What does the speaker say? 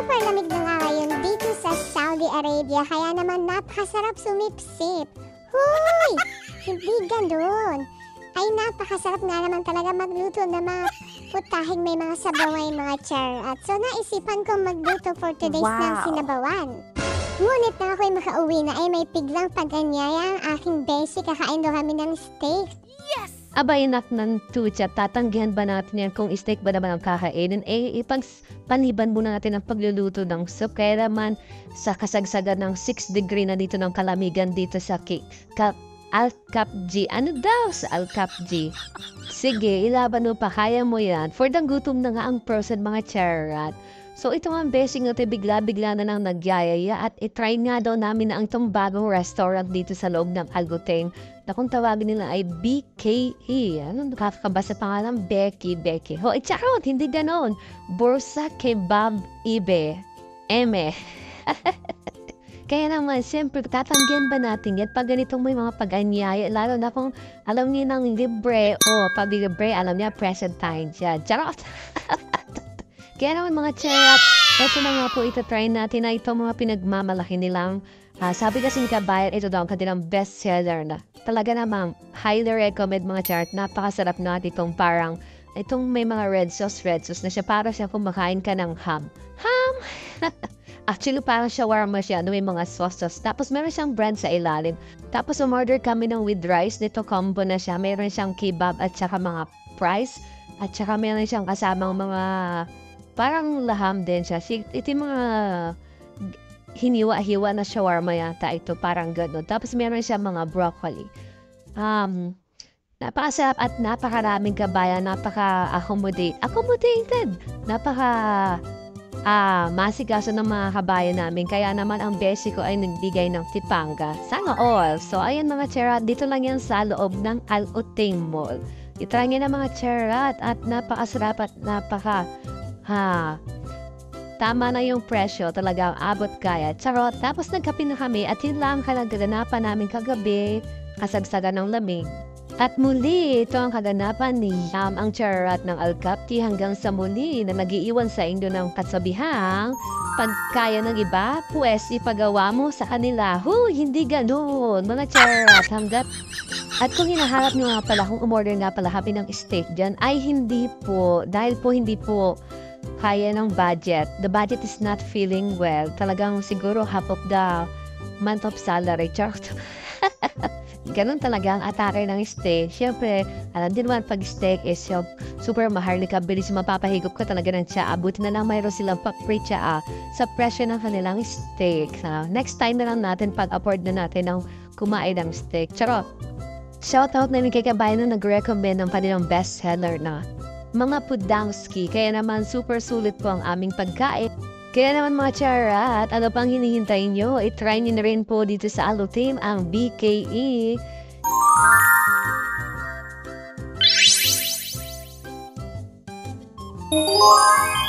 Super lamig na nga ngayon dito sa Saudi Arabia, kaya naman napakasarap sumipsip. Hoy! Hindi ganun. Ay napakasarap nga naman talaga magluto ng mga putahing may mga sabaway mga charat. So naisipan ko magluto for today's ng sinabawan. Ngunit na ako'y makauwi na ay may piglang pag-anyaya ang aking basic. Kakain daw kami ng steak. Yes! Abay nak ng tutsa, tatanggihan ba natin yan kung steak ba naman ang kakainin? Paniban muna natin ang pagluluto ng soup. Kaya naman sa kasagsagan ng 6 degree na dito ng kalamigan dito sa Al-Kapji. Ano daw sa Al-Kapji? Sige, ilaban mo pa. Kaya mo yan. For the gutom na nga ang person mga charat. So ito nga ang basic natin, bigla-bigla na lang nagyayaya at itry nga daw namin na ang itong bagong restaurant dito sa loob ng Algoteng na kung tawagin nila ay BKE. Ano nakakabasa pangalan? Becky. Ho, charot, hindi ganon. Bursa Kebab Ibe. Eme. Kaya naman, siyempre, tatanggihan ba natin yan pag ganitong may mga pag-anyaya, lalo na kung alam niya ng libre o pag libre, alam niya present time dyan. Charot! Kaya naman mga charat, ito na nga po itatry natin na itong mga pinagmamalaki nilang. Sabi kasi ni Kabayan, ito daw ang kanilang bestseller na. Talaga naman, highly recommend mga charat. Napakasarap na itong parang, itong may mga red sauce na siya. Para siya kung makain ka ng ham. Ham! Actually, parang shawarma siya, may mga sauce. Tapos meron siyang bread sa ilalim. Tapos umorder kami ng with rice. Nito combo na siya. Meron siyang kebab at saka mga fries. At saka meron siyang kasamang mga parang laham din siya. Ito yung mga hiniwa-hiwa na shawarma yata ito. Parang gano'n. Tapos meron siya mga broccoli. Napakasarap at napakaraming kabayan. Accommodated. Masikaso ng mga kabayan namin. Kaya naman ang basic ko ay nagbigay ng tipanga. Sana all. So ayan mga charat. Dito lang yan sa loob ng Al-Uteng Mall. Itry niya na mga charat. At napakasarap at tama na yung presyo, talagang abot kaya. Charot, tapos nagkape na kami at yun lang kaganapan namin kagabi, kasagsagan ng lamig. At muli, ito ang kaganapan ni Yam, ang charat ng Al-Kapji hanggang sa muli na nagiiwan sa inyo ng kasabihang, pag kaya ng iba, pues ipagawa mo sa kanila. Hindi ganun, mga charat, hanggat. At kung hinaharap nyo nga pala, kung umorder nga pala kami ng steak dyan, ay hindi po, dahil po hindi po kaya ng budget. The budget is not feeling well. Talagang siguro half of the month of salary. Charot. Ganun talaga ang atake ng steak. Siyempre, alam din naman pag steak is super mahal. Bilis mapapahigop ka talaga ng tsaa. Buti na lang mayroon silang pa-free tsaa sa presyo ng kanilang steak. Next time na lang natin pag-afford na natin ng kumain ng steak. Charot. Shoutout namin kay Kabayan na nag-recommend ng kanilang bestseller na mga pudangski. Kaya naman super sulit po ang aming pagkain. Kaya naman mga charat, ano pang hinihintay nyo? I-try nyo na rin po dito sa Al-Uteng ang BKE. Wow!